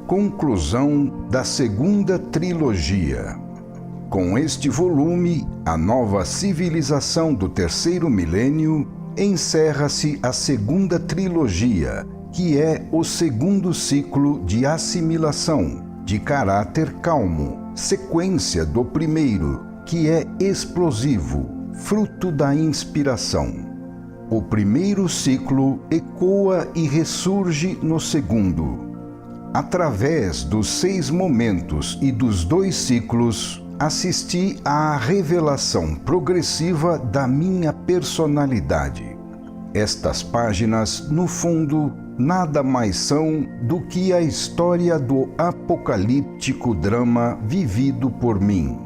Conclusão da segunda trilogia. Com este volume, A Nova Civilização do Terceiro Milênio, encerra-se a segunda trilogia, que é o segundo ciclo de assimilação, de caráter calmo, sequência do primeiro, que é explosivo, fruto da inspiração. O primeiro ciclo ecoa e ressurge no segundo. Através dos 6 momentos e dos 2 ciclos, assisti à revelação progressiva da minha personalidade. Estas páginas, no fundo, nada mais são do que a história do apocalíptico drama vivido por mim.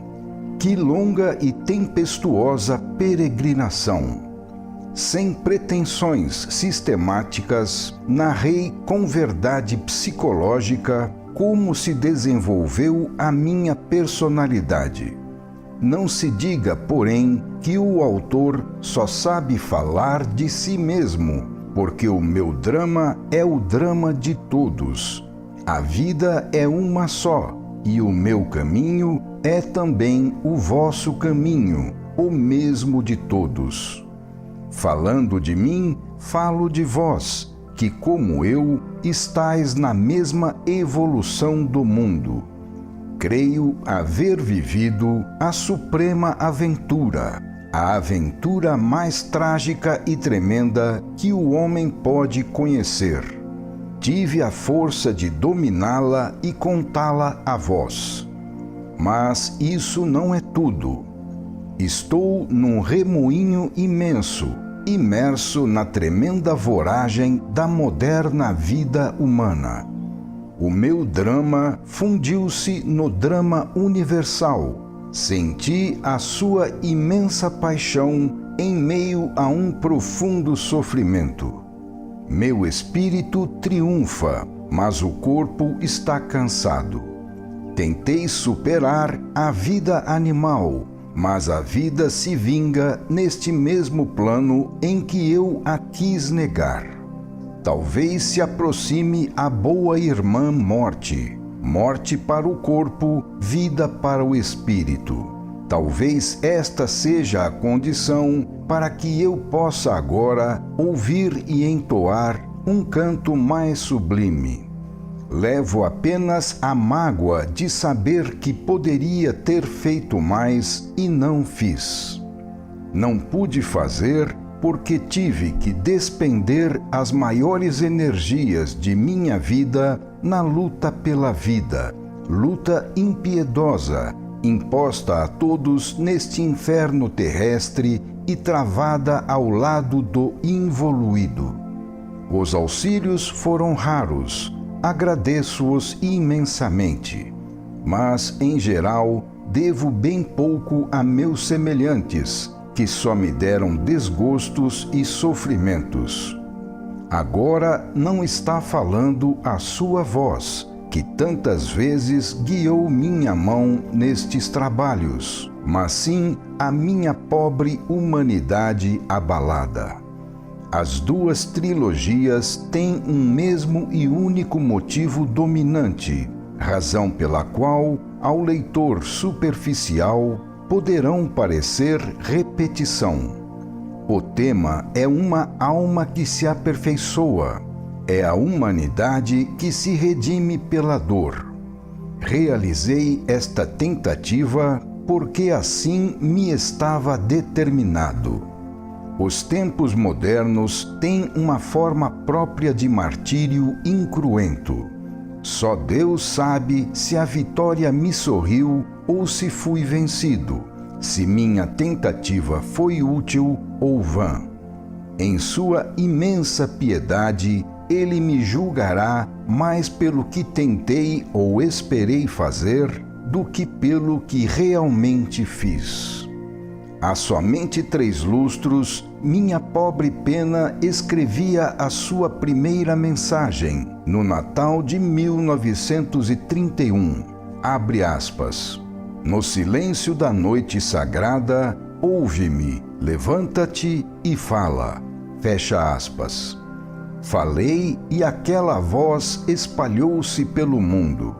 Que longa e tempestuosa peregrinação! Sem pretensões sistemáticas, narrei com verdade psicológica como se desenvolveu a minha personalidade. Não se diga, porém, que o autor só sabe falar de si mesmo, porque o meu drama é o drama de todos. A vida é uma só, e o meu caminho é também o vosso caminho, o mesmo de todos. Falando de mim, falo de vós, que, como eu, estais na mesma evolução do mundo. Creio haver vivido a suprema aventura, a aventura mais trágica e tremenda que o homem pode conhecer. Tive a força de dominá-la e contá-la a vós. Mas isso não é tudo. Estou num remoinho imenso, imerso na tremenda voragem da moderna vida humana. O meu drama fundiu-se no drama universal. Senti a sua imensa paixão em meio a um profundo sofrimento. Meu espírito triunfa, mas o corpo está cansado. Tentei superar a vida animal, mas a vida se vinga neste mesmo plano em que eu a quis negar. Talvez se aproxime a boa irmã morte, morte para o corpo, vida para o espírito. Talvez esta seja a condição para que eu possa agora ouvir e entoar um canto mais sublime. Levo apenas a mágoa de saber que poderia ter feito mais e não fiz. Não pude fazer porque tive que despender as maiores energias de minha vida na luta pela vida, luta impiedosa, imposta a todos neste inferno terrestre e travada ao lado do involuído. Os auxílios foram raros. Agradeço-os imensamente, mas, em geral, devo bem pouco a meus semelhantes, que só me deram desgostos e sofrimentos. Agora não está falando a sua voz, que tantas vezes guiou minha mão nestes trabalhos, mas sim a minha pobre humanidade abalada. As 2 trilogias têm um mesmo e único motivo dominante, razão pela qual, ao leitor superficial, poderão parecer repetição. O tema é uma alma que se aperfeiçoa, é a humanidade que se redime pela dor. Realizei esta tentativa porque assim me estava determinado. Os tempos modernos têm uma forma própria de martírio incruento. Só Deus sabe se a vitória me sorriu ou se fui vencido, se minha tentativa foi útil ou vã. Em sua imensa piedade, Ele me julgará mais pelo que tentei ou esperei fazer do que pelo que realmente fiz. Há somente 3 lustros, minha pobre pena escrevia a sua primeira mensagem, no Natal de 1931. Abre aspas. No silêncio da noite sagrada, ouve-me, levanta-te e fala. Fecha aspas. Falei e aquela voz espalhou-se pelo mundo.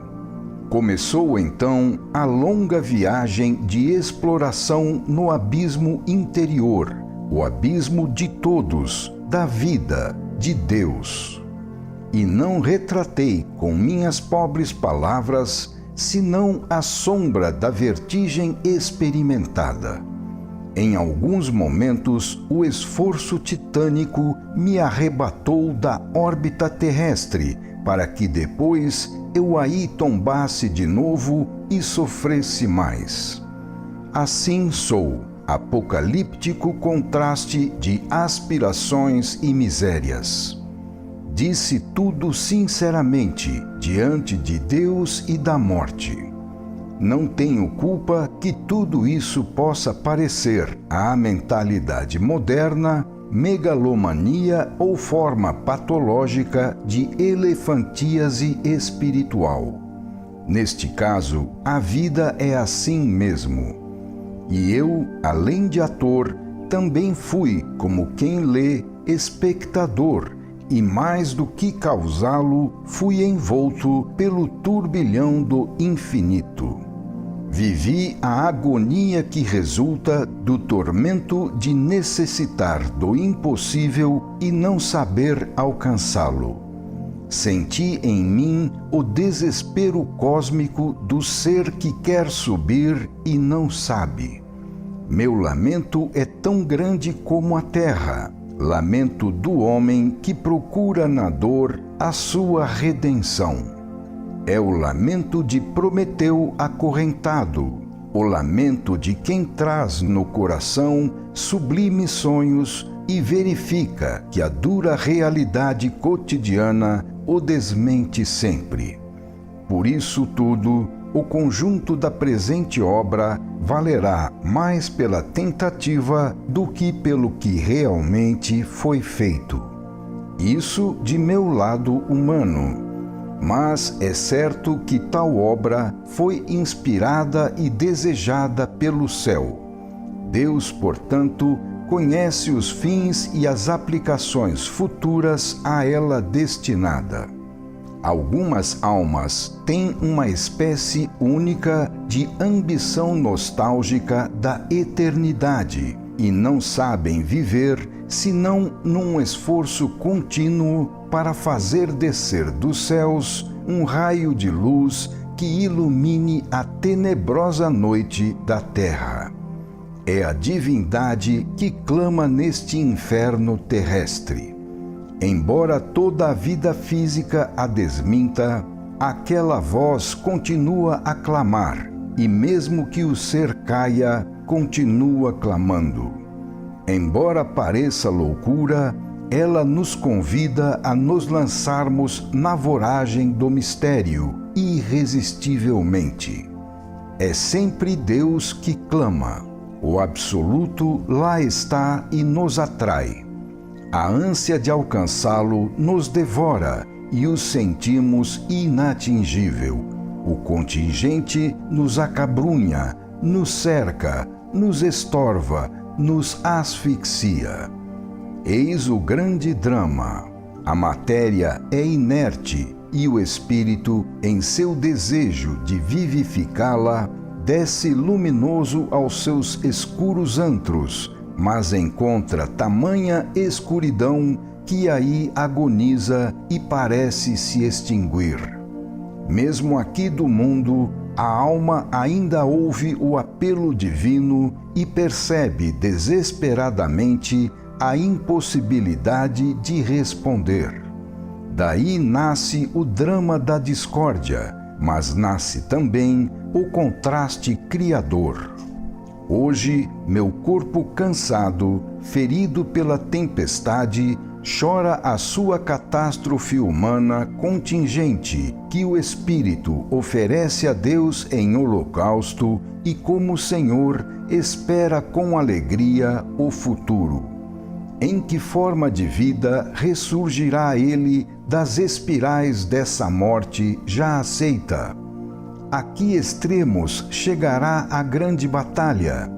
Começou então a longa viagem de exploração no abismo interior, o abismo de todos, da vida, de Deus. E não retratei com minhas pobres palavras, senão a sombra da vertigem experimentada. Em alguns momentos, o esforço titânico me arrebatou da órbita terrestre, para que depois eu aí tombasse de novo e sofresse mais. Assim sou, apocalíptico contraste de aspirações e misérias. Disse tudo sinceramente, diante de Deus e da morte. Não tenho culpa que tudo isso possa parecer, à mentalidade moderna, megalomania ou forma patológica de elefantíase espiritual. Neste caso, a vida é assim mesmo. E eu, além de ator, também fui, como quem lê, espectador, e mais do que causá-lo, fui envolto pelo turbilhão do infinito. Vivi a agonia que resulta do tormento de necessitar do impossível e não saber alcançá-lo. Senti em mim o desespero cósmico do ser que quer subir e não sabe. Meu lamento é tão grande como a terra, lamento do homem que procura na dor a sua redenção. É o lamento de Prometeu acorrentado, o lamento de quem traz no coração sublimes sonhos e verifica que a dura realidade cotidiana o desmente sempre. Por isso tudo, o conjunto da presente obra valerá mais pela tentativa do que pelo que realmente foi feito. Isso de meu lado humano. Mas é certo que tal obra foi inspirada e desejada pelo céu. Deus, portanto, conhece os fins e as aplicações futuras a ela destinada. Algumas almas têm uma espécie única de ambição nostálgica da eternidade e não sabem viver senão num esforço contínuo para fazer descer dos céus um raio de luz que ilumine a tenebrosa noite da terra. É a divindade que clama neste inferno terrestre. Embora toda a vida física a desminta, aquela voz continua a clamar, e mesmo que o ser caia, continua clamando. Embora pareça loucura, ela nos convida a nos lançarmos na voragem do mistério, irresistivelmente. É sempre Deus que clama. O absoluto lá está e nos atrai. A ânsia de alcançá-lo nos devora e o sentimos inatingível. O contingente nos acabrunha, nos cerca, nos estorva, nos asfixia. Eis o grande drama. A matéria é inerte e o espírito, em seu desejo de vivificá-la, desce luminoso aos seus escuros antros, mas encontra tamanha escuridão que aí agoniza e parece se extinguir. Mesmo aqui do mundo, a alma ainda ouve o apelo divino e percebe desesperadamente a impossibilidade de responder. Daí nasce o drama da discórdia, mas nasce também o contraste criador. Hoje, meu corpo cansado, ferido pela tempestade, chora a sua catástrofe humana contingente que o Espírito oferece a Deus em holocausto e como Senhor espera com alegria o futuro. Em que forma de vida ressurgirá ele das espirais dessa morte já aceita? A que extremos chegará a grande batalha?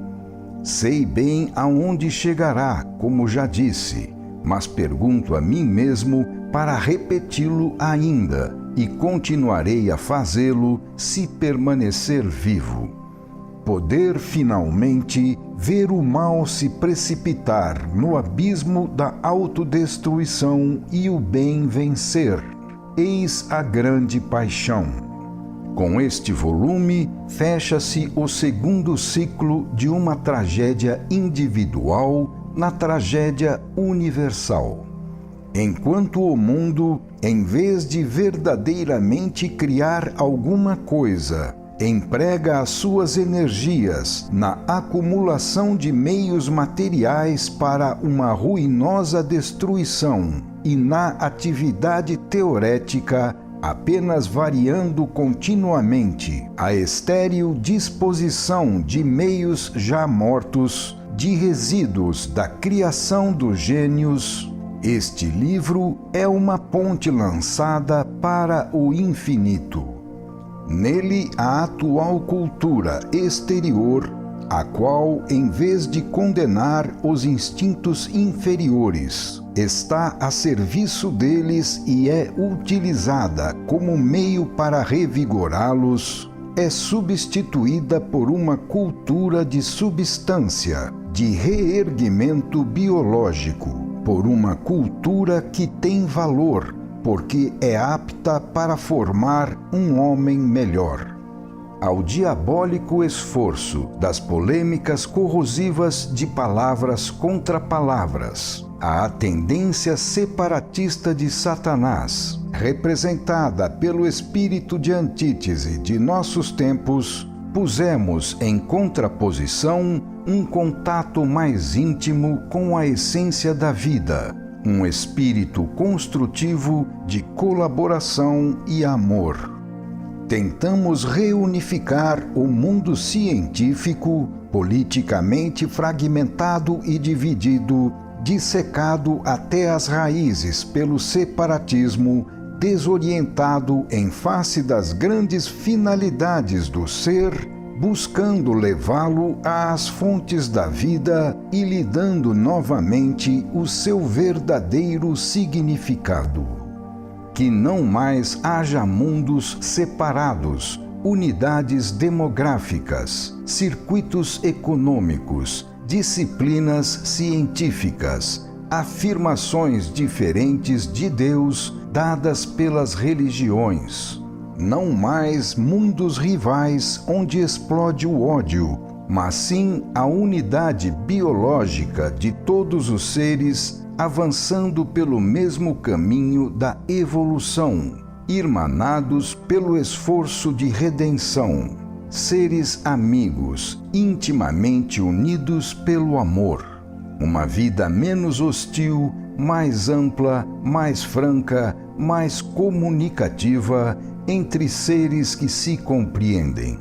Sei bem aonde chegará, como já disse, mas pergunto a mim mesmo para repeti-lo ainda, e continuarei a fazê-lo se permanecer vivo. Poder finalmente ver o mal se precipitar no abismo da autodestruição e o bem vencer. Eis a grande paixão. Com este volume, fecha-se o segundo ciclo de uma tragédia individual na tragédia universal. Enquanto o mundo, em vez de verdadeiramente criar alguma coisa, emprega as suas energias na acumulação de meios materiais para uma ruinosa destruição e na atividade teorética, apenas variando continuamente a estéril disposição de meios já mortos, de resíduos da criação dos gênios, este livro é uma ponte lançada para o infinito. Nele, a atual cultura exterior, a qual, em vez de condenar os instintos inferiores, está a serviço deles e é utilizada como meio para revigorá-los, é substituída por uma cultura de substância, de reerguimento biológico, por uma cultura que tem valor, porque é apta para formar um homem melhor. Ao diabólico esforço das polêmicas corrosivas de palavras contra palavras, à tendência separatista de Satanás, representada pelo espírito de antítese de nossos tempos, pusemos em contraposição um contato mais íntimo com a essência da vida, um espírito construtivo de colaboração e amor. Tentamos reunificar o mundo científico, politicamente fragmentado e dividido, dissecado até as raízes pelo separatismo, desorientado em face das grandes finalidades do ser, buscando levá-lo às fontes da vida e lhe dando novamente o seu verdadeiro significado. Que não mais haja mundos separados, unidades demográficas, circuitos econômicos, disciplinas científicas, afirmações diferentes de Deus dadas pelas religiões. Não mais mundos rivais onde explode o ódio, mas sim a unidade biológica de todos os seres avançando pelo mesmo caminho da evolução, irmanados pelo esforço de redenção, seres amigos, intimamente unidos pelo amor. Uma vida menos hostil, mais ampla, mais franca, mais comunicativa entre seres que se compreendem.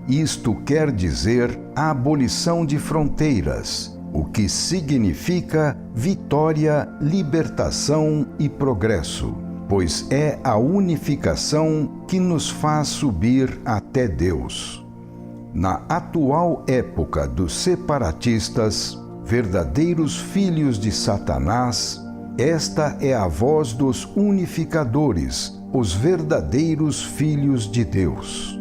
Isto quer dizer a abolição de fronteiras, o que significa vitória, libertação e progresso, pois é a unificação que nos faz subir até Deus. Na atual época dos separatistas, verdadeiros filhos de Satanás, esta é a voz dos unificadores, os verdadeiros filhos de Deus.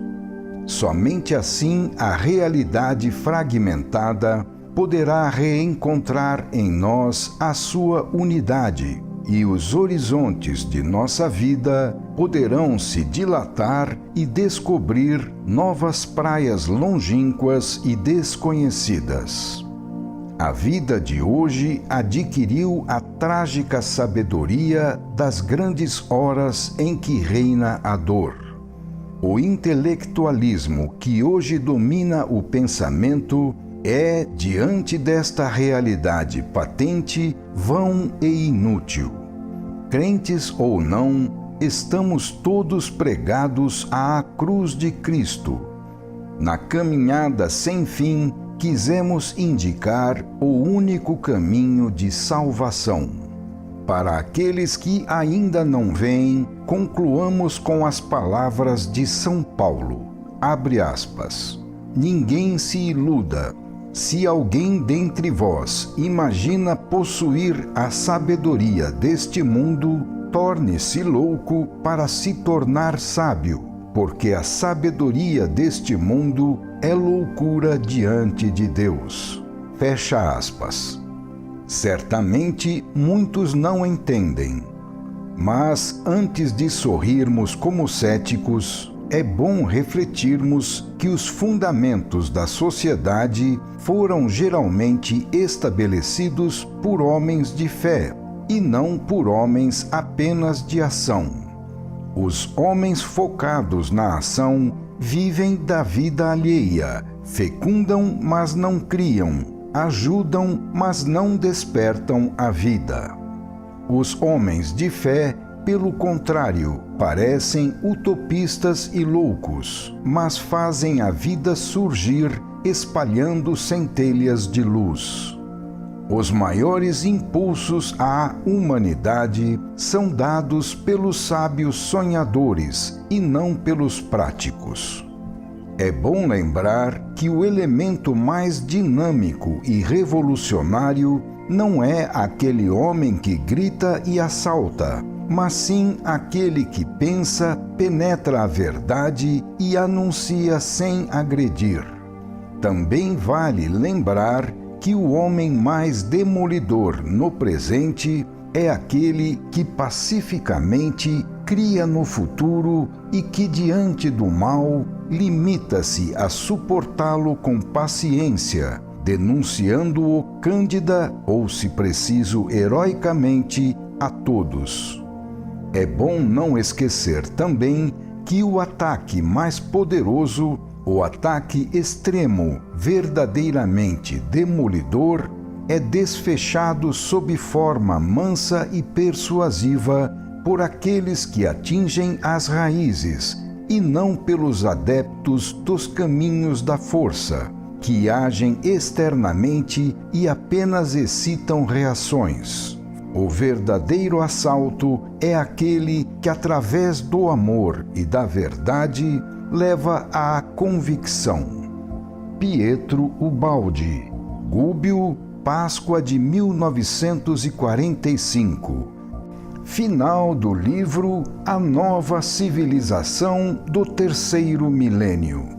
Somente assim a realidade fragmentada poderá reencontrar em nós a sua unidade, e os horizontes de nossa vida poderão se dilatar e descobrir novas praias longínquas e desconhecidas. A vida de hoje adquiriu a trágica sabedoria das grandes horas em que reina a dor. O intelectualismo que hoje domina o pensamento é, diante desta realidade patente, vão e inútil. Crentes ou não, estamos todos pregados à cruz de Cristo. Na caminhada sem fim, quisemos indicar o único caminho de salvação. Para aqueles que ainda não veem, concluamos com as palavras de São Paulo, abre aspas, ninguém se iluda, Se alguém dentre vós imagina possuir a sabedoria deste mundo, torne-se louco para se tornar sábio, porque a sabedoria deste mundo é loucura diante de Deus. Fecha aspas. Certamente muitos não entendem, mas antes de sorrirmos como céticos, é bom refletirmos que os fundamentos da sociedade foram geralmente estabelecidos por homens de fé e não por homens apenas de ação. Os homens focados na ação vivem da vida alheia, fecundam, mas não criam, ajudam, mas não despertam a vida. Os homens de fé, pelo contrário, parecem utopistas e loucos, mas fazem a vida surgir espalhando centelhas de luz. Os maiores impulsos à humanidade são dados pelos sábios sonhadores e não pelos práticos. É bom lembrar que o elemento mais dinâmico e revolucionário não é aquele homem que grita e assalta, mas sim aquele que pensa, penetra a verdade e anuncia sem agredir. Também vale lembrar que o homem mais demolidor no presente é aquele que pacificamente cria no futuro e que, diante do mal, limita-se a suportá-lo com paciência, denunciando-o cândida ou, se preciso, heroicamente, a todos. É bom não esquecer também que o ataque mais poderoso, o ataque extremo, verdadeiramente demolidor, é desfechado sob forma mansa e persuasiva por aqueles que atingem as raízes e não pelos adeptos dos caminhos da força, que agem externamente e apenas excitam reações. O verdadeiro assalto é aquele que, através do amor e da verdade, leva à convicção. Pietro Ubaldi, Gubbio, Páscoa de 1945. Final do livro A Nova Civilização do Terceiro Milênio.